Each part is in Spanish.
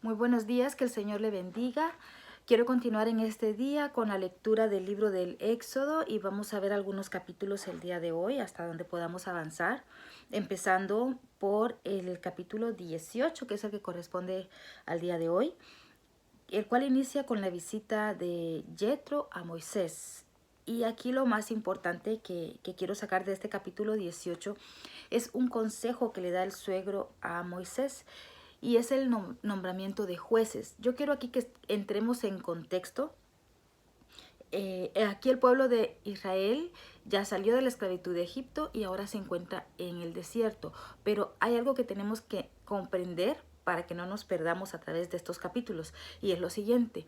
Muy buenos días, que el Señor le bendiga. Quiero continuar en este día con la lectura del libro del Éxodo y vamos a ver algunos capítulos el día de hoy hasta donde podamos avanzar, empezando por el capítulo 18, que es el que corresponde al día de hoy, el cual inicia con la visita de Jethro a Moisés. Y aquí lo más importante que quiero sacar de este capítulo 18 es un consejo que le da el suegro a Moisés y es el nombramiento de jueces. Yo quiero aquí que entremos en contexto. Aquí el pueblo de Israel ya salió de la esclavitud de Egipto y ahora se encuentra en el desierto. Pero hay algo que tenemos que comprender para que no nos perdamos a través de estos capítulos y es lo siguiente.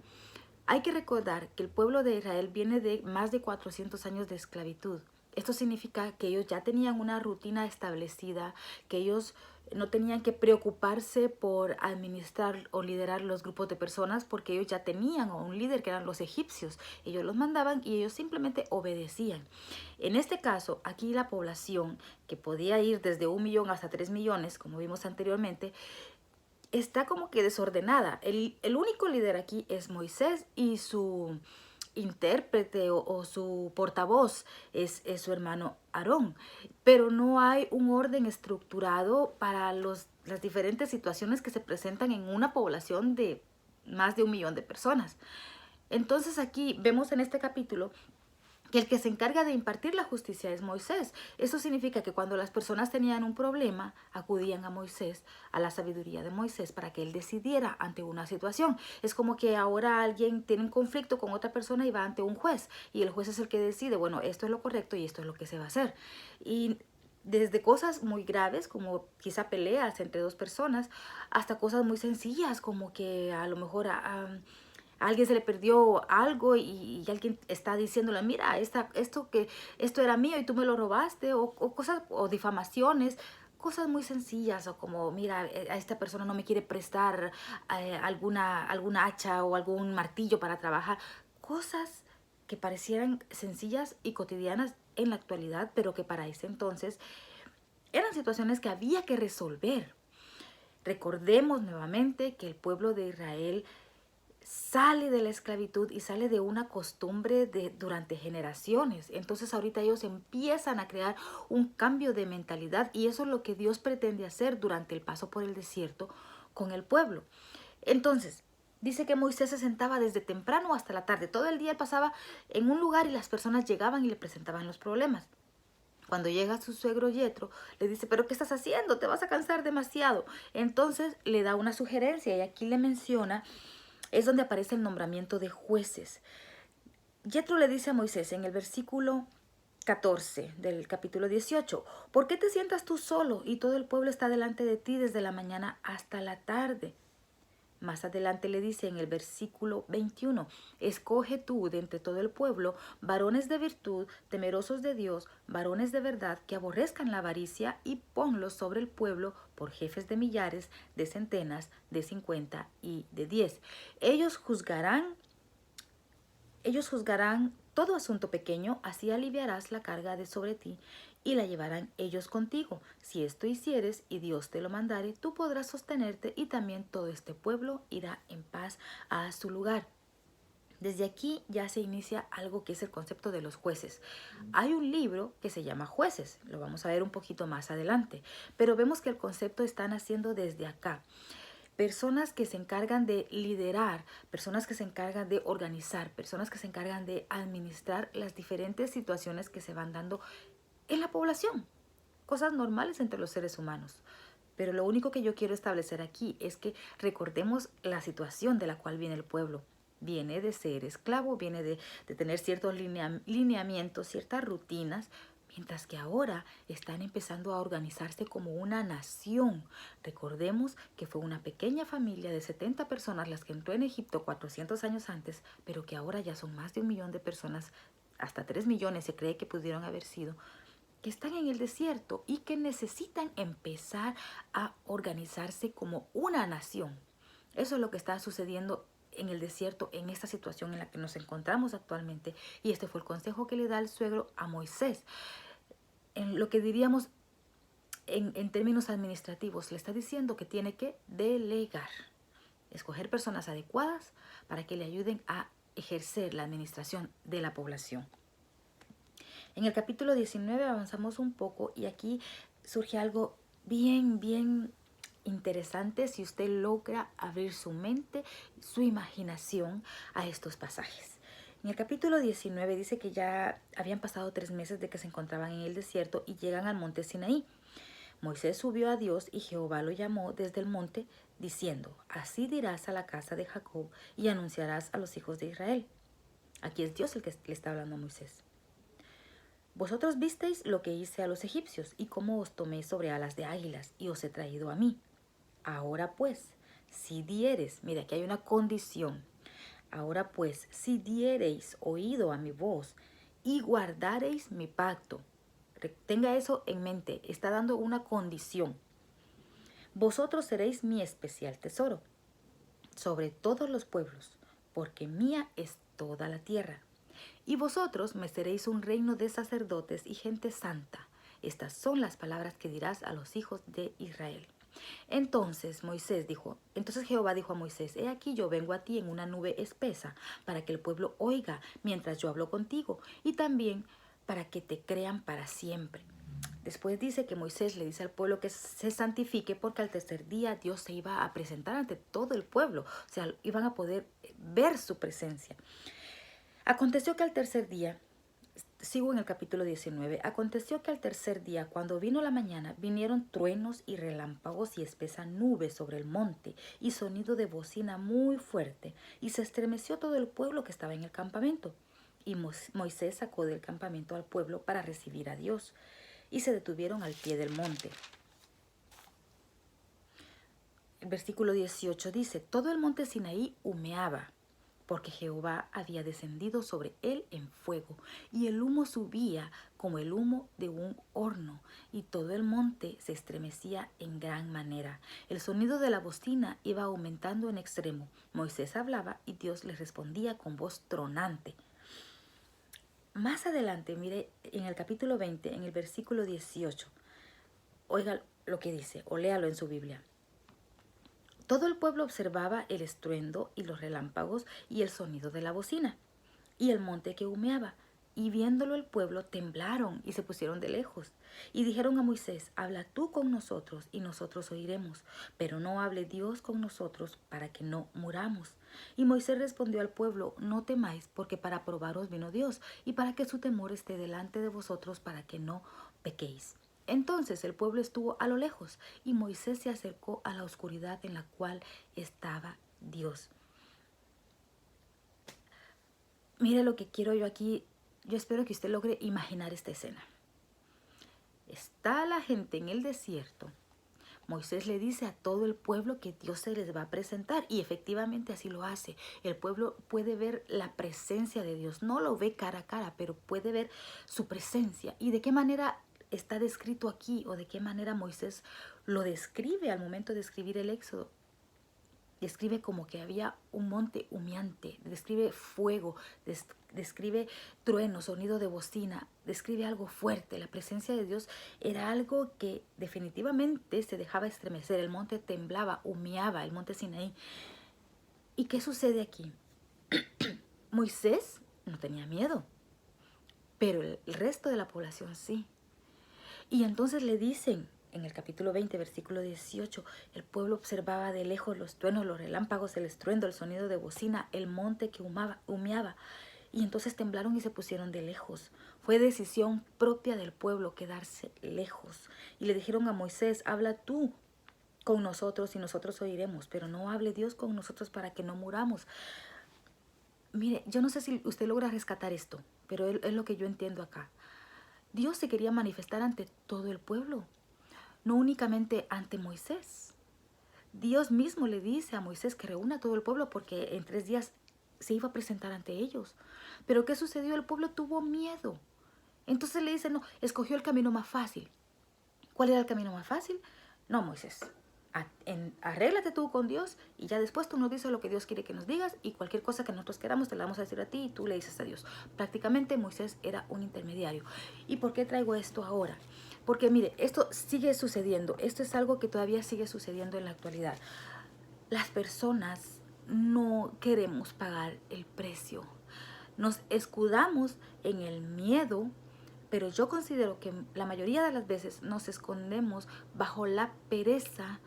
Hay que recordar que el pueblo de Israel viene de más de 400 años de esclavitud. Esto significa que ellos ya tenían una rutina establecida, que ellos no tenían que preocuparse por administrar o liderar los grupos de personas porque ellos ya tenían a un líder que eran los egipcios. Ellos los mandaban y ellos simplemente obedecían. En este caso, aquí la población, que podía ir desde 1 millón hasta 3 millones, como vimos anteriormente, está como que desordenada. El único líder aquí es Moisés y su intérprete o su portavoz es su hermano Aarón. Pero no hay un orden estructurado para las diferentes situaciones que se presentan en una población de más de 1 millón de personas. Entonces aquí vemos en este capítulo que el que se encarga de impartir la justicia es Moisés. Eso significa que cuando las personas tenían un problema, acudían a Moisés, a la sabiduría de Moisés, para que él decidiera ante una situación. Es como que ahora alguien tiene un conflicto con otra persona y va ante un juez, y el juez es el que decide, bueno, esto es lo correcto y esto es lo que se va a hacer. Y desde cosas muy graves, como quizá peleas entre dos personas, hasta cosas muy sencillas, como que a lo mejor a alguien se le perdió algo y alguien está diciéndole, mira, esto era mío y tú me lo robaste, o cosas, o difamaciones, cosas muy sencillas, o como, mira, a esta persona no me quiere prestar alguna hacha o algún martillo para trabajar. Cosas que parecieran sencillas y cotidianas en la actualidad, pero que para ese entonces eran situaciones que había que resolver. Recordemos nuevamente que el pueblo de Israel sale de la esclavitud y sale de una costumbre durante generaciones. Entonces ahorita ellos empiezan a crear un cambio de mentalidad y eso es lo que Dios pretende hacer durante el paso por el desierto con el pueblo. Entonces, dice que Moisés se sentaba desde temprano hasta la tarde. Todo el día él pasaba en un lugar y las personas llegaban y le presentaban los problemas. Cuando llega su suegro Yetro, le dice, pero ¿qué estás haciendo? Te vas a cansar demasiado. Entonces le da una sugerencia y aquí le menciona, es donde aparece el nombramiento de jueces. Yetro le dice a Moisés en el versículo 14 del capítulo 18, ¿por qué te sientas tú solo y todo el pueblo está delante de ti desde la mañana hasta la tarde? Más adelante le dice en el versículo 21, escoge tú de entre todo el pueblo varones de virtud, temerosos de Dios, varones de verdad que aborrezcan la avaricia y ponlos sobre el pueblo por jefes de millares, de centenas, de 50 y de 10. Ellos juzgarán todo asunto pequeño, así aliviarás la carga de sobre ti y la llevarán ellos contigo. Si esto hicieres y Dios te lo mandare, tú podrás sostenerte y también todo este pueblo irá en paz a su lugar. Desde aquí ya se inicia algo que es el concepto de los jueces. Hay un libro que se llama Jueces, lo vamos a ver un poquito más adelante, pero vemos que el concepto está naciendo desde acá. Personas que se encargan de liderar, personas que se encargan de organizar, personas que se encargan de administrar las diferentes situaciones que se van dando en la población, cosas normales entre los seres humanos. Pero lo único que yo quiero establecer aquí es que recordemos la situación de la cual viene el pueblo. Viene de ser esclavo, viene de tener ciertos lineamientos, ciertas rutinas, mientras que ahora están empezando a organizarse como una nación. Recordemos que fue una pequeña familia de 70 personas las que entró en Egipto 400 años antes, pero que ahora ya son más de 1 millón de personas, hasta 3 millones se cree que pudieron haber sido, que están en el desierto y que necesitan empezar a organizarse como una nación. Eso es lo que está sucediendo en el desierto, en esta situación en la que nos encontramos actualmente. Y este fue el consejo que le da el suegro a Moisés. En lo que diríamos en términos administrativos, le está diciendo que tiene que delegar. escoger personas adecuadas para que le ayuden a ejercer la administración de la población. En el capítulo 19 avanzamos un poco y aquí surge algo bien interesante si usted logra abrir su mente, su imaginación a estos pasajes. En el capítulo 19 dice que ya habían pasado 3 meses de que se encontraban en el desierto y llegan al monte Sinaí. Moisés subió a Dios y Jehová lo llamó desde el monte diciendo, así dirás a la casa de Jacob y anunciarás a los hijos de Israel. Aquí es Dios el que le está hablando a Moisés. Vosotros visteis lo que hice a los egipcios y cómo os tomé sobre alas de águilas y os he traído a mí. Ahora pues, si diereis, mira, aquí hay una condición. Ahora pues, si diereis oído a mi voz y guardareis mi pacto. Tenga eso en mente, está dando una condición. Vosotros seréis mi especial tesoro sobre todos los pueblos, porque mía es toda la tierra. Y vosotros me seréis un reino de sacerdotes y gente santa. Estas son las palabras que dirás a los hijos de Israel. Entonces Jehová dijo a Moisés, he aquí yo vengo a ti en una nube espesa, para que el pueblo oiga mientras yo hablo contigo, y también para que te crean para siempre. Después dice que Moisés le dice al pueblo que se santifique porque al tercer día Dios se iba a presentar ante todo el pueblo. O sea, iban a poder ver su presencia. Aconteció que al tercer día, sigo en el capítulo 19, aconteció que al tercer día, cuando vino la mañana, vinieron truenos y relámpagos y espesa nube sobre el monte y sonido de bocina muy fuerte, y se estremeció todo el pueblo que estaba en el campamento. Y Moisés sacó del campamento al pueblo para recibir a Dios, y se detuvieron al pie del monte. El versículo 18 dice, todo el monte Sinaí humeaba, porque Jehová había descendido sobre él en fuego, y el humo subía como el humo de un horno, y todo el monte se estremecía en gran manera. El sonido de la bocina iba aumentando en extremo. Moisés hablaba y Dios le respondía con voz tronante. Más adelante, mire, en el capítulo 20, en el versículo 18, oiga lo que dice, o léalo en su Biblia. Todo el pueblo observaba el estruendo y los relámpagos y el sonido de la bocina y el monte que humeaba. Y viéndolo el pueblo temblaron y se pusieron de lejos. Y dijeron a Moisés, habla tú con nosotros y nosotros oiremos, pero no hable Dios con nosotros para que no muramos. Y Moisés respondió al pueblo, no temáis, porque para probaros vino Dios, y para que su temor esté delante de vosotros, para que no pequéis. Entonces el pueblo estuvo a lo lejos, y Moisés se acercó a la oscuridad en la cual estaba Dios. Mire lo que quiero yo aquí. Yo espero que usted logre imaginar esta escena. Está la gente en el desierto. Moisés le dice a todo el pueblo que Dios se les va a presentar, y efectivamente así lo hace. El pueblo puede ver la presencia de Dios. No lo ve cara a cara, pero puede ver su presencia. ¿Y de qué manera está descrito aquí, o de qué manera Moisés lo describe al momento de escribir el Éxodo? Describe como que había un monte humeante, describe fuego, describe trueno, sonido de bocina, describe algo fuerte. La presencia de Dios era algo que definitivamente se dejaba estremecer. El monte temblaba, humeaba, el monte Sinaí. ¿Y qué sucede aquí? Moisés no tenía miedo, pero el resto de la población sí. Y entonces le dicen, en el capítulo 20, versículo 18, el pueblo observaba de lejos los truenos, los relámpagos, el estruendo, el sonido de bocina, el monte que humeaba. Y entonces temblaron y se pusieron de lejos. Fue decisión propia del pueblo quedarse lejos. Y le dijeron a Moisés, habla tú con nosotros y nosotros oiremos, pero no hable Dios con nosotros para que no muramos. Mire, yo no sé si usted logra rescatar esto, pero es lo que yo entiendo acá. Dios se quería manifestar ante todo el pueblo, no únicamente ante Moisés. Dios mismo le dice a Moisés que reúna a todo el pueblo porque en 3 días se iba a presentar ante ellos. Pero ¿qué sucedió? El pueblo tuvo miedo. Entonces le dice, no, escogió el camino más fácil. ¿Cuál era el camino más fácil? No, Moisés, arréglate tú con Dios y ya después tú nos dices lo que Dios quiere que nos digas, y cualquier cosa que nosotros queramos te la vamos a decir a ti y tú le dices a Dios. Prácticamente Moisés era un intermediario. ¿Y por qué traigo esto ahora? Porque mire, esto sigue sucediendo. Esto es algo que todavía sigue sucediendo en la actualidad. las personas no queremos pagar el precio. Nos escudamos en el miedo, pero yo considero que la mayoría de las veces nos escondemos bajo la pereza,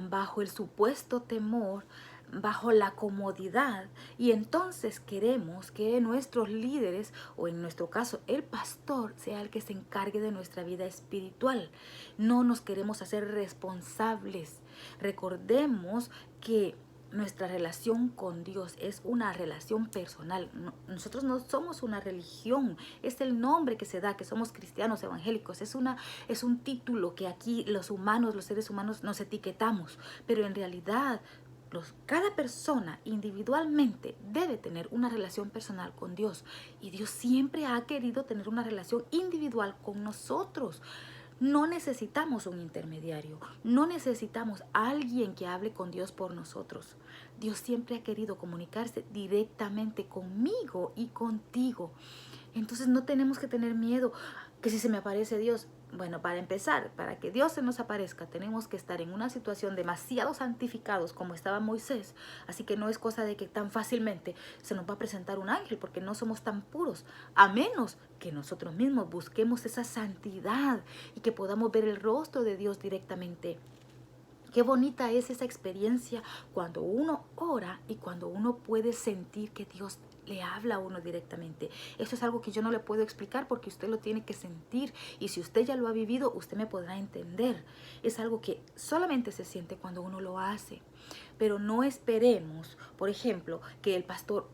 bajo el supuesto temor, bajo la comodidad, y entonces queremos que nuestros líderes, o en nuestro caso el pastor, sea el que se encargue de nuestra vida espiritual. No nos queremos hacer responsables. Recordemos que nuestra relación con Dios es una relación personal. Nosotros no somos una religión. Es el nombre que se da, que somos cristianos evangélicos. Es un título que aquí los humanos, los seres humanos, nos etiquetamos. Pero en realidad, cada persona individualmente debe tener una relación personal con Dios. Y Dios siempre ha querido tener una relación individual con nosotros. No necesitamos un intermediario, no necesitamos a alguien que hable con Dios por nosotros. Dios siempre ha querido comunicarse directamente conmigo y contigo. Entonces no tenemos que tener miedo que si se me aparece Dios. Bueno, para empezar, para que Dios se nos aparezca, tenemos que estar en una situación demasiado santificados como estaba Moisés. Así que no es cosa de que tan fácilmente se nos va a presentar un ángel, porque no somos tan puros, a menos que nosotros mismos busquemos esa santidad y que podamos ver el rostro de Dios directamente. Qué bonita es esa experiencia cuando uno ora y cuando uno puede sentir que Dios le habla a uno directamente. Eso es algo que yo no le puedo explicar porque usted lo tiene que sentir, y si usted ya lo ha vivido, usted me podrá entender. Es algo que solamente se siente cuando uno lo hace. Pero no esperemos, por ejemplo, que el pastor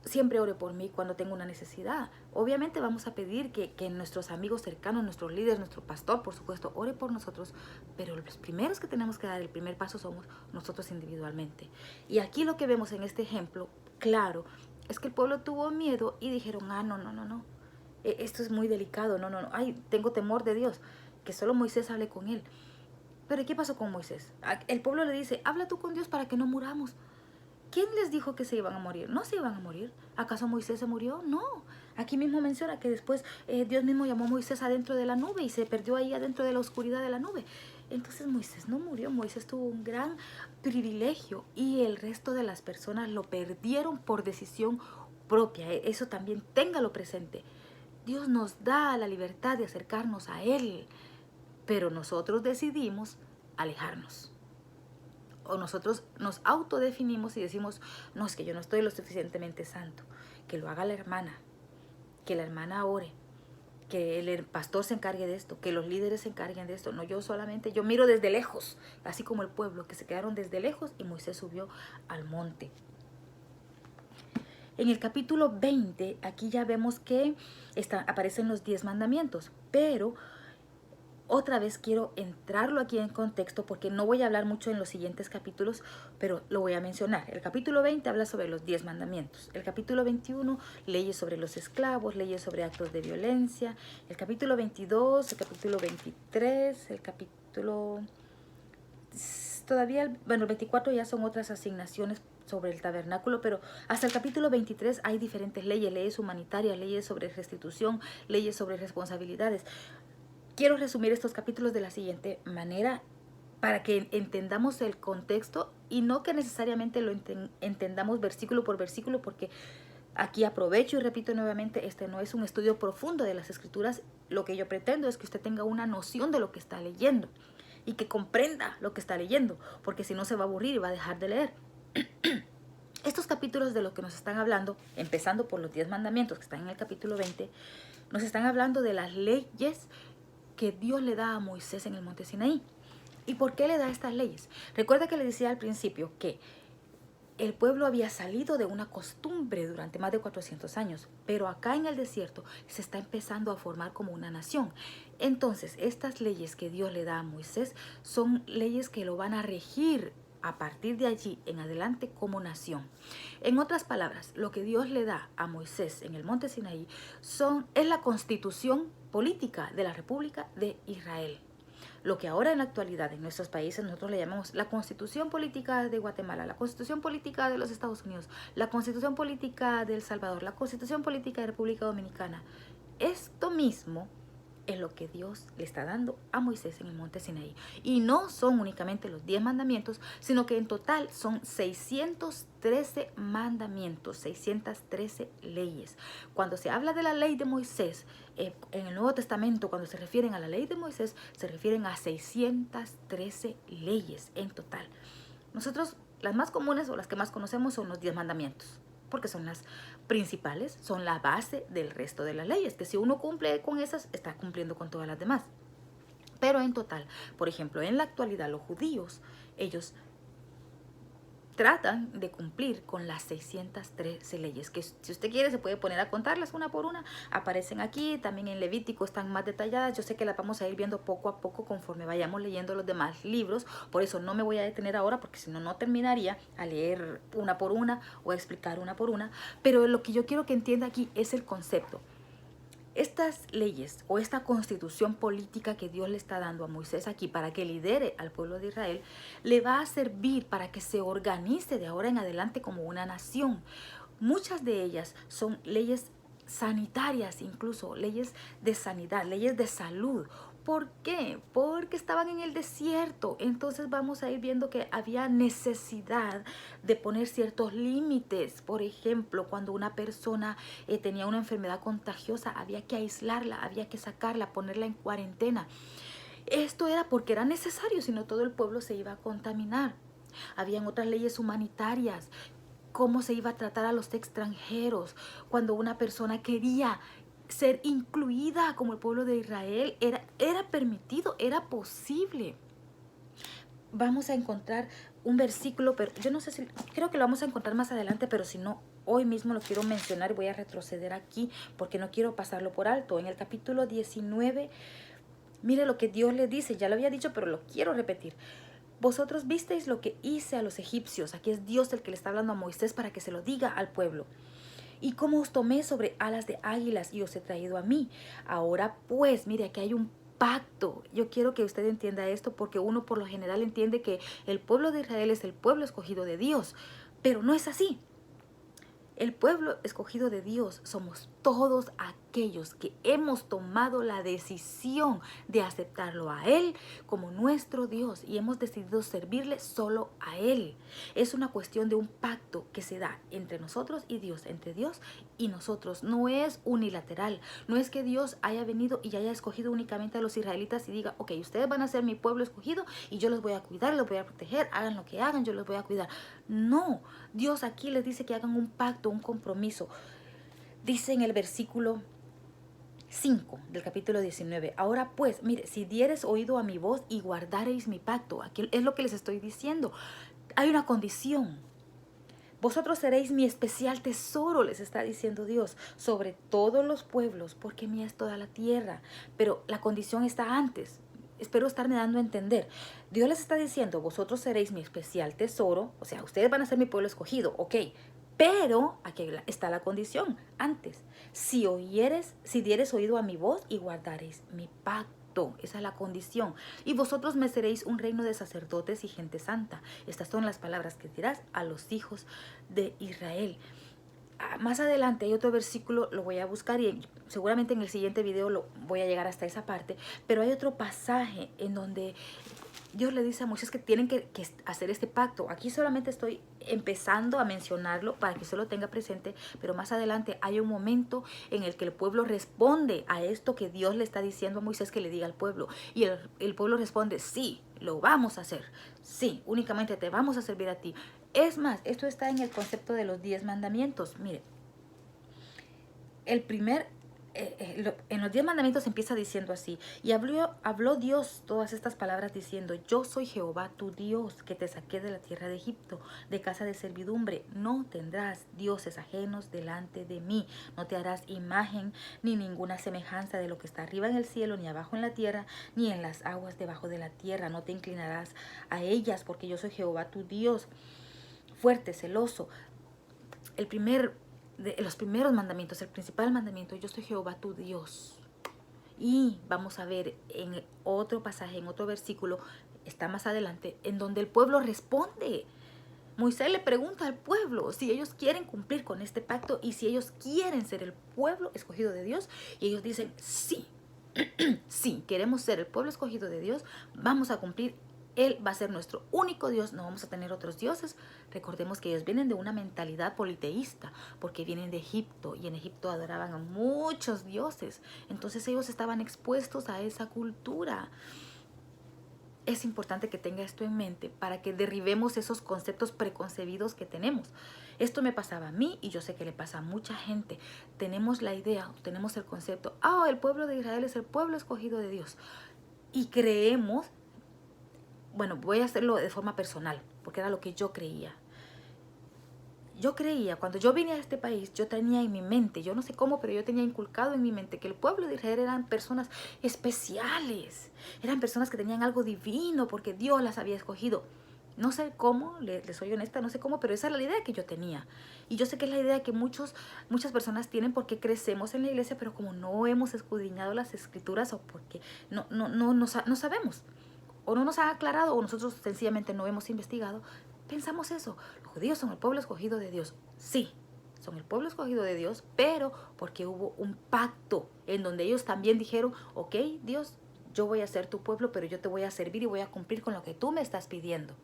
siempre ore por mí cuando tengo una necesidad. Obviamente vamos a pedir que nuestros amigos cercanos, nuestros líderes, nuestro pastor, por supuesto, ore por nosotros, pero los primeros que tenemos que dar el primer paso somos nosotros individualmente. Y aquí lo que vemos en este ejemplo, claro, es que el pueblo tuvo miedo y dijeron, no, esto es muy delicado, no, ay, tengo temor de Dios, que solo Moisés hable con él. Pero ¿qué pasó con Moisés? El pueblo le dice, habla tú con Dios para que no muramos. ¿Quién les dijo que se iban a morir? No se iban a morir. ¿Acaso Moisés se murió? No. Aquí mismo menciona que después Dios mismo llamó a Moisés adentro de la nube y se perdió ahí adentro de la oscuridad de la nube. Entonces Moisés no murió. Moisés tuvo un gran privilegio y el resto de las personas lo perdieron por decisión propia. Eso también téngalo presente. Dios nos da la libertad de acercarnos a Él, pero nosotros decidimos alejarnos. O nosotros nos autodefinimos y decimos, no, es que yo no estoy lo suficientemente santo. Que lo haga la hermana, que la hermana ore, que el pastor se encargue de esto, que los líderes se encarguen de esto. No, yo solamente, yo miro desde lejos, así como el pueblo, que se quedaron desde lejos y Moisés subió al monte. En el capítulo 20, aquí ya vemos que aparecen los 10 mandamientos, pero otra vez quiero entrarlo aquí en contexto porque no voy a hablar mucho en los siguientes capítulos, pero lo voy a mencionar. El capítulo 20 habla sobre los 10 mandamientos. El capítulo 21, leyes sobre los esclavos, leyes sobre actos de violencia. El capítulo 22, el capítulo 23, el capítulo... Todavía, bueno, el 24 ya son otras asignaciones sobre el tabernáculo, pero hasta el capítulo 23 hay diferentes leyes, leyes humanitarias, leyes sobre restitución, leyes sobre responsabilidades. Quiero resumir estos capítulos de la siguiente manera para que entendamos el contexto y no que necesariamente lo entendamos versículo por versículo, porque aquí aprovecho y repito nuevamente, este no es un estudio profundo de las escrituras. Lo que yo pretendo es que usted tenga una noción de lo que está leyendo y que comprenda lo que está leyendo, porque si no se va a aburrir y va a dejar de leer. Estos capítulos de lo que nos están hablando, empezando por los 10 mandamientos que están en el capítulo 20, nos están hablando de las leyes que Dios le da a Moisés en el monte Sinaí. ¿Y por qué le da estas leyes? Recuerda que le decía al principio que el pueblo había salido de una costumbre durante más de 400 años, pero acá en el desierto se está empezando a formar como una nación. Entonces, estas leyes que Dios le da a Moisés son leyes que lo van a regir a partir de allí en adelante como nación. En otras palabras, lo que Dios le da a Moisés en el monte Sinaí es la constitución política de la República de Israel. Lo que ahora en la actualidad en nuestros países nosotros le llamamos la constitución política de Guatemala, la constitución política de los Estados Unidos, la constitución política de El Salvador, la constitución política de República Dominicana. Esto mismo es lo que Dios le está dando a Moisés en el monte Sinaí. Y no son únicamente los 10 mandamientos, sino que en total son 613 mandamientos, 613 leyes. Cuando se habla de la ley de Moisés, en el Nuevo Testamento, cuando se refieren a la ley de Moisés, se refieren a 613 leyes en total. Nosotros, las más comunes o las que más conocemos son los 10 mandamientos, porque son las principales, son la base del resto de las leyes, que si uno cumple con esas, está cumpliendo con todas las demás. Pero en total, por ejemplo, en la actualidad los judíos, ellos tratan de cumplir con las 613 leyes, que si usted quiere se puede poner a contarlas una por una, aparecen aquí, también en Levítico están más detalladas. Yo sé que las vamos a ir viendo poco a poco conforme vayamos leyendo los demás libros, por eso no me voy a detener ahora, porque si no, no terminaría a leer una por una o a explicar una por una, pero lo que yo quiero que entienda aquí es el concepto. Estas leyes o esta constitución política que Dios le está dando a Moisés aquí para que lidere al pueblo de Israel, le va a servir para que se organice de ahora en adelante como una nación. Muchas de ellas son leyes sanitarias, incluso leyes de sanidad, leyes de salud. ¿Por qué? Porque estaban en el desierto. Entonces vamos a ir viendo que había necesidad de poner ciertos límites. Por ejemplo, cuando una persona tenía una enfermedad contagiosa, había que aislarla, había que sacarla, ponerla en cuarentena. Esto era porque era necesario, si no todo el pueblo se iba a contaminar. Habían otras leyes humanitarias, cómo se iba a tratar a los extranjeros. Cuando una persona quería ser incluida como el pueblo de Israel, era permitido, era posible. Vamos a encontrar un versículo, pero yo no sé si, creo que lo vamos a encontrar más adelante, pero si no, hoy mismo lo quiero mencionar y voy a retroceder aquí porque no quiero pasarlo por alto. En el capítulo 19, mire lo que Dios le dice, ya lo había dicho, pero lo quiero repetir. Vosotros visteis lo que hice a los egipcios. Aquí es Dios el que le está hablando a Moisés para que se lo diga al pueblo. Y cómo os tomé sobre alas de águilas y os he traído a mí. Ahora pues, mire, aquí hay un pacto. Yo quiero que usted entienda esto porque uno por lo general entiende que el pueblo de Israel es el pueblo escogido de Dios. Pero no es así. El pueblo escogido de Dios somos todos aquellos que hemos tomado la decisión de aceptarlo a Él como nuestro Dios y hemos decidido servirle solo a Él. Es una cuestión de un pacto que se da entre nosotros y Dios, entre Dios y nosotros. No es unilateral, no es que Dios haya venido y haya escogido únicamente a los israelitas y diga, ok, ustedes van a ser mi pueblo escogido y yo los voy a cuidar, los voy a proteger, hagan lo que hagan, yo los voy a cuidar. No, Dios aquí les dice que hagan un pacto, un compromiso. Dice en el versículo 5 del capítulo 19, ahora pues, mire, si dieres oído a mi voz y guardareis mi pacto, aquí es lo que les estoy diciendo, hay una condición. Vosotros seréis mi especial tesoro, les está diciendo Dios, sobre todos los pueblos, porque mía es toda la tierra. Pero la condición está antes. Espero estarme dando a entender. Dios les está diciendo, vosotros seréis mi especial tesoro, o sea, ustedes van a ser mi pueblo escogido, ok. Pero aquí está la condición antes. Si dieres oído a mi voz y guardaréis mi pacto. Esa es la condición. Y vosotros me seréis un reino de sacerdotes y gente santa. Estas son las palabras que dirás a los hijos de Israel. Más adelante hay otro versículo, lo voy a buscar y seguramente en el siguiente video lo voy a llegar hasta esa parte. Pero hay otro pasaje en donde Dios le dice a Moisés que tienen que hacer este pacto. Aquí solamente estoy empezando a mencionarlo para que usted lo tenga presente, pero más adelante hay un momento en el que el pueblo responde a esto que Dios le está diciendo a Moisés que le diga al pueblo. Y el pueblo responde, sí, lo vamos a hacer. Sí, únicamente te vamos a servir a ti. Es más, esto está en el concepto de los 10 mandamientos. Mire, en los 10 mandamientos empieza diciendo así, y habló Dios todas estas palabras diciendo, yo soy Jehová tu Dios, que te saqué de la tierra de Egipto, de casa de servidumbre. No tendrás dioses ajenos delante de mí, no te harás imagen ni ninguna semejanza de lo que está arriba en el cielo, ni abajo en la tierra, ni en las aguas debajo de la tierra. No te inclinarás a ellas, porque yo soy Jehová tu Dios, fuerte, celoso. De los primeros mandamientos, el principal mandamiento, yo soy Jehová tu Dios. Y vamos a ver en otro pasaje, en otro versículo, está más adelante, en donde el pueblo responde. Moisés le pregunta al pueblo si ellos quieren cumplir con este pacto y si ellos quieren ser el pueblo escogido de Dios. Y ellos dicen, sí, Si queremos ser el pueblo escogido de Dios, vamos a cumplir. Él va a ser nuestro único Dios, no vamos a tener otros dioses. Recordemos que ellos vienen de una mentalidad politeísta, porque vienen de Egipto, y en Egipto adoraban a muchos dioses. Entonces ellos estaban expuestos a esa cultura. Es importante que tenga esto en mente para que derribemos esos conceptos preconcebidos que tenemos. Esto me pasaba a mí y yo sé que le pasa a mucha gente. Tenemos la idea, tenemos el concepto, el pueblo de Israel es el pueblo escogido de Dios. Y creemos, bueno, voy a hacerlo de forma personal, porque era lo que yo creía. Yo creía, cuando yo vine a este país, yo tenía en mi mente, yo no sé cómo, pero yo tenía inculcado en mi mente que el pueblo de Israel eran personas especiales. Eran personas que tenían algo divino porque Dios las había escogido. No sé cómo, les soy honesta, no sé cómo, pero esa era la idea que yo tenía. Y yo sé que es la idea que muchas personas tienen porque crecemos en la iglesia, pero como no hemos escudriñado las escrituras o porque no sabemos, o no nos han aclarado, o nosotros sencillamente no hemos investigado, pensamos eso. Los judíos son el pueblo escogido de Dios. Sí, son el pueblo escogido de Dios, pero porque hubo un pacto en donde ellos también dijeron, ok, Dios, yo voy a ser tu pueblo, pero yo te voy a servir y voy a cumplir con lo que tú me estás pidiendo.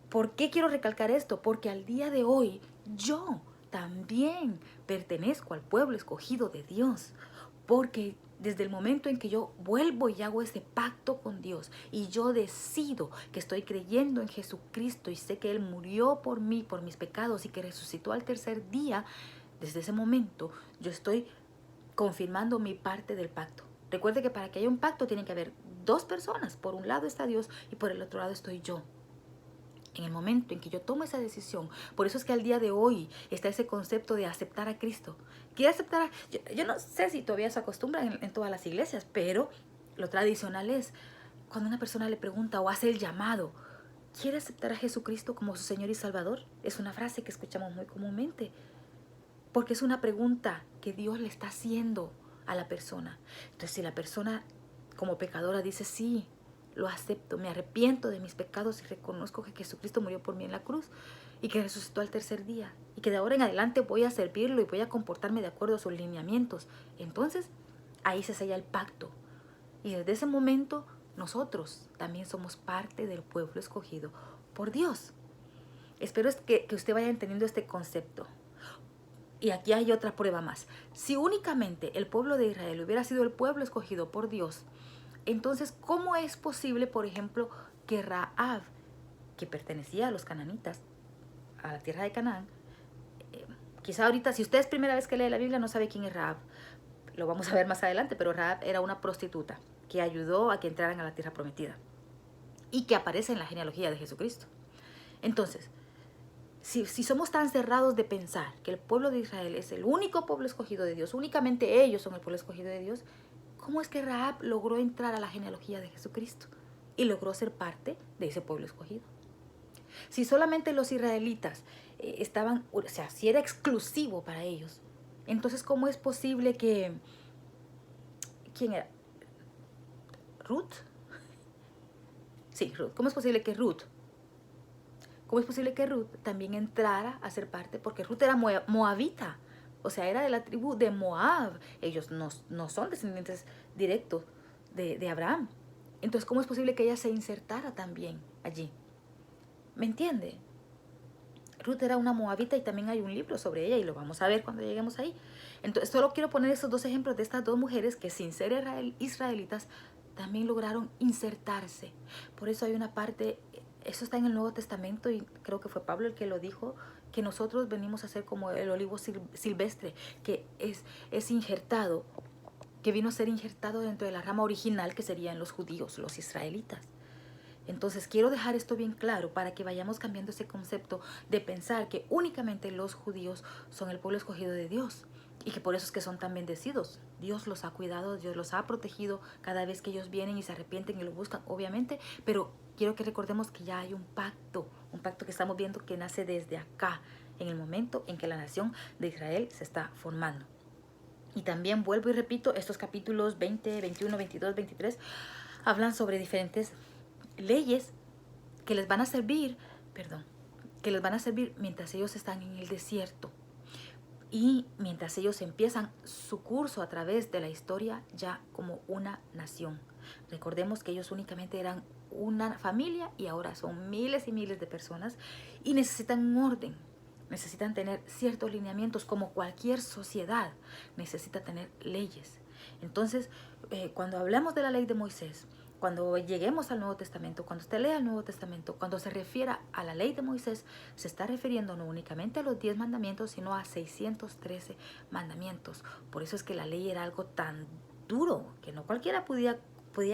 ¿Por qué quiero recalcar esto? Porque al día de hoy yo también pertenezco al pueblo escogido de Dios. Porque desde el momento en que yo vuelvo y hago ese pacto con Dios y yo decido que estoy creyendo en Jesucristo y sé que Él murió por mí, por mis pecados y que resucitó al tercer día, desde ese momento yo estoy confirmando mi parte del pacto. Recuerde que para que haya un pacto tiene que haber dos personas. Por un lado está Dios y por el otro lado estoy yo. En el momento en que yo tomo esa decisión, por eso es que al día de hoy está ese concepto de aceptar a Cristo. ¿Quiere aceptar? Yo no sé si todavía se acostumbra en todas las iglesias, pero lo tradicional es cuando una persona le pregunta o hace el llamado, ¿quiere aceptar a Jesucristo como su Señor y Salvador? Es una frase que escuchamos muy comúnmente, porque es una pregunta que Dios le está haciendo a la persona. Entonces, si la persona como pecadora dice sí, lo acepto, me arrepiento de mis pecados y reconozco que Jesucristo murió por mí en la cruz y que resucitó al tercer día y que de ahora en adelante voy a servirlo y voy a comportarme de acuerdo a sus lineamientos. Entonces, ahí se sella el pacto. Y desde ese momento, nosotros también somos parte del pueblo escogido por Dios. Espero que usted vaya entendiendo este concepto. Y aquí hay otra prueba más. Si únicamente el pueblo de Israel hubiera sido el pueblo escogido por Dios, entonces, ¿cómo es posible, por ejemplo, que Rahab, que pertenecía a los cananitas, a la tierra de Canaán, quizá ahorita, si usted es primera vez que lee la Biblia, no sabe quién es Rahab, lo vamos a ver más adelante, pero Rahab era una prostituta que ayudó a que entraran a la tierra prometida y que aparece en la genealogía de Jesucristo. Entonces, si somos tan cerrados de pensar que el pueblo de Israel es el único pueblo escogido de Dios, únicamente ellos son el pueblo escogido de Dios, ¿cómo es que Rahab logró entrar a la genealogía de Jesucristo y logró ser parte de ese pueblo escogido? Si solamente los israelitas estaban, o sea, si era exclusivo para ellos, entonces ¿cómo es posible que... ¿Quién era? ¿Ruth? Sí, Ruth. ¿Cómo es posible que Ruth? ¿Cómo es posible que Ruth también entrara a ser parte? Porque Ruth era moabita. O sea, era de la tribu de Moab. Ellos no son descendientes directos de Abraham. Entonces, ¿cómo es posible que ella se insertara también allí? ¿Me entiende? Ruth era una moabita y también hay un libro sobre ella y lo vamos a ver cuando lleguemos ahí. Entonces, solo quiero poner estos dos ejemplos de estas dos mujeres que sin ser israelitas también lograron insertarse. Por eso hay una parte, eso está en el Nuevo Testamento y creo que fue Pablo el que lo dijo, que nosotros venimos a ser como el olivo silvestre, que es injertado, que vino a ser injertado dentro de la rama original que serían los judíos, los israelitas. Entonces quiero dejar esto bien claro para que vayamos cambiando ese concepto de pensar que únicamente los judíos son el pueblo escogido de Dios y que por eso es que son tan bendecidos. Dios los ha cuidado, Dios los ha protegido cada vez que ellos vienen y se arrepienten y lo buscan, obviamente, pero quiero que recordemos que ya hay un pacto que estamos viendo que nace desde acá, en el momento en que la nación de Israel se está formando. Y también vuelvo y repito, estos capítulos 20, 21, 22, 23 hablan sobre diferentes leyes que les van a servir, que les van a servir mientras ellos están en el desierto. Y mientras ellos empiezan su curso a través de la historia ya como una nación. Recordemos que ellos únicamente eran una familia y ahora son miles y miles de personas y necesitan un orden. Necesitan tener ciertos lineamientos como cualquier sociedad necesita tener leyes. Entonces, cuando hablamos de la ley de Moisés, cuando lleguemos al Nuevo Testamento, cuando usted lea el Nuevo Testamento, cuando se refiera a la ley de Moisés, se está refiriendo no únicamente a los 10 mandamientos, sino a 613 mandamientos. Por eso es que la ley era algo tan duro que no cualquiera podía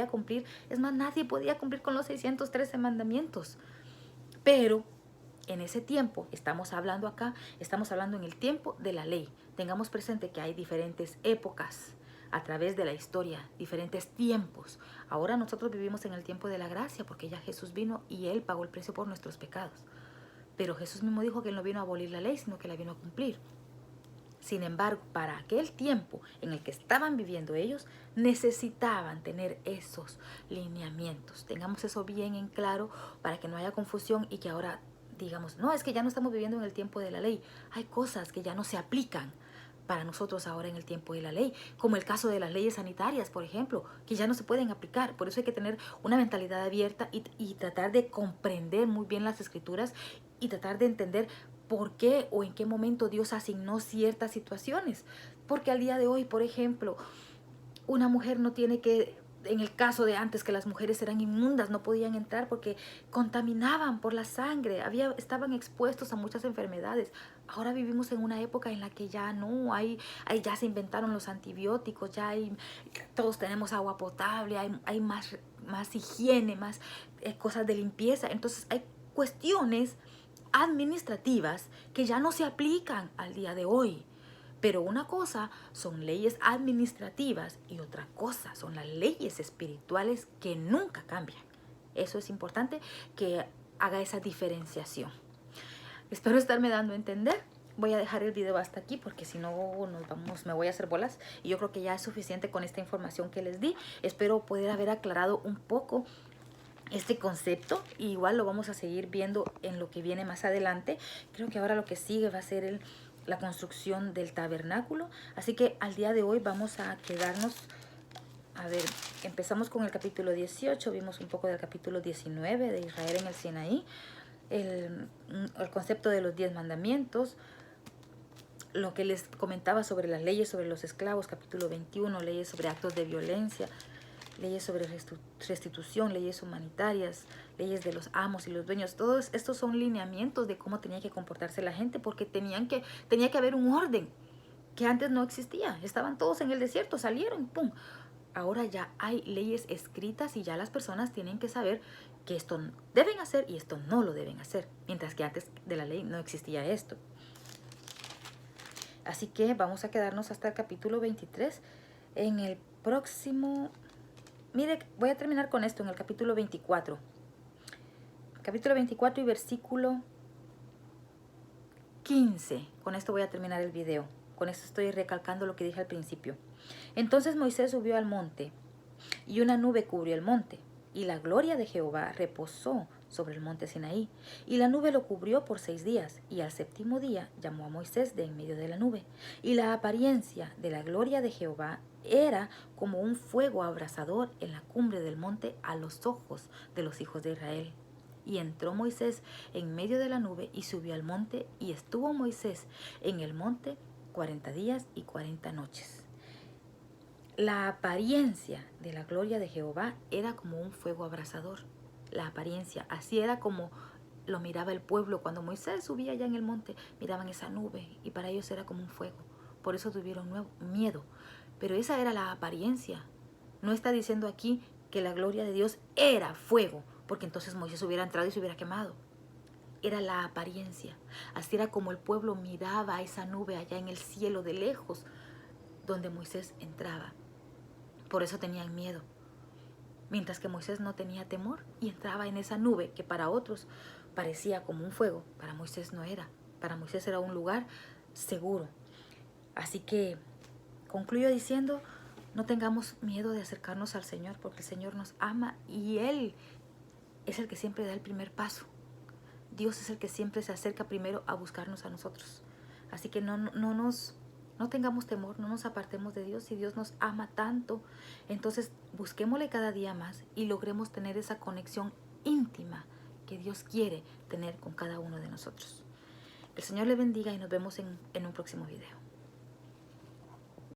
cumplir. Es más, nadie podía cumplir con los 613 mandamientos. Pero en ese tiempo, estamos hablando en el tiempo de la ley. Tengamos presente que hay diferentes épocas a través de la historia, diferentes tiempos. Ahora nosotros vivimos en el tiempo de la gracia porque ya Jesús vino y Él pagó el precio por nuestros pecados. Pero Jesús mismo dijo que Él no vino a abolir la ley, sino que la vino a cumplir. Sin embargo, para aquel tiempo en el que estaban viviendo ellos, necesitaban tener esos lineamientos. Tengamos eso bien en claro para que no haya confusión y que ahora digamos, no, es que ya no estamos viviendo en el tiempo de la ley. Hay cosas que ya no se aplican para nosotros ahora en el tiempo de la ley, como el caso de las leyes sanitarias, por ejemplo, que ya no se pueden aplicar. Por eso hay que tener una mentalidad abierta y tratar de comprender muy bien las escrituras y tratar de entender por qué o en qué momento Dios asignó ciertas situaciones. Porque al día de hoy, por ejemplo, una mujer no tiene que, en el caso de antes que las mujeres eran inmundas, no podían entrar porque contaminaban por la sangre, estaban expuestos a muchas enfermedades. Ahora vivimos en una época en la que ya no ya se inventaron los antibióticos, todos tenemos agua potable, hay más higiene, más cosas de limpieza. Entonces hay cuestiones administrativas que ya no se aplican al día de hoy. Pero una cosa son leyes administrativas y otra cosa son las leyes espirituales que nunca cambian. Eso es importante que haga esa diferenciación. Espero estarme dando a entender. Voy a dejar el video hasta aquí porque si no me voy a hacer bolas. Y yo creo que ya es suficiente con esta información que les di. Espero poder haber aclarado un poco este concepto. Y igual lo vamos a seguir viendo en lo que viene más adelante. Creo que ahora lo que sigue va a ser la construcción del tabernáculo. Así que al día de hoy vamos a quedarnos, a ver, empezamos con el capítulo 18, vimos un poco del capítulo 19 de Israel en el Sinaí, el concepto de los 10 mandamientos, lo que les comentaba sobre las leyes sobre los esclavos, capítulo 21, leyes sobre actos de violencia, leyes sobre restitución, leyes humanitarias, leyes de los amos y los dueños. Todos estos son lineamientos de cómo tenía que comportarse la gente porque tenía que haber un orden que antes no existía. Estaban todos en el desierto, salieron, ¡pum! Ahora ya hay leyes escritas y ya las personas tienen que saber que esto deben hacer y esto no lo deben hacer, mientras que antes de la ley no existía esto. Así que vamos a quedarnos hasta el capítulo 23. En el próximo... Mire, voy a terminar con esto en el capítulo 24. Capítulo 24 y versículo 15. Con esto voy a terminar el video. Con esto estoy recalcando lo que dije al principio. Entonces Moisés subió al monte, y una nube cubrió el monte, y la gloria de Jehová reposó sobre el monte Sinaí, y la nube lo cubrió por 6 días, y al 7º día llamó a Moisés de en medio de la nube, y la apariencia de la gloria de Jehová era como un fuego abrasador en la cumbre del monte a los ojos de los hijos de Israel. Y entró Moisés en medio de la nube y subió al monte, y estuvo Moisés en el monte 40 días y 40 noches. La apariencia de la gloria de Jehová era como un fuego abrasador. La apariencia, así era como lo miraba el pueblo. Cuando Moisés subía allá en el monte, miraban esa nube y para ellos era como un fuego. Por eso tuvieron miedo. Pero esa era la apariencia. No está diciendo aquí que la gloria de Dios era fuego, porque entonces Moisés hubiera entrado y se hubiera quemado. Era la apariencia. Así era como el pueblo miraba a esa nube allá en el cielo de lejos, donde Moisés entraba. Por eso tenían miedo. Mientras que Moisés no tenía temor y entraba en esa nube que para otros parecía como un fuego, para Moisés no era. Para Moisés era un lugar seguro. Así que concluyo diciendo, no tengamos miedo de acercarnos al Señor, porque el Señor nos ama y Él es el que siempre da el primer paso. Dios es el que siempre se acerca primero a buscarnos a nosotros. Así que no tengamos temor, no nos apartemos de Dios. Si Dios nos ama tanto, entonces busquémosle cada día más y logremos tener esa conexión íntima que Dios quiere tener con cada uno de nosotros. El Señor le bendiga y nos vemos en un próximo video.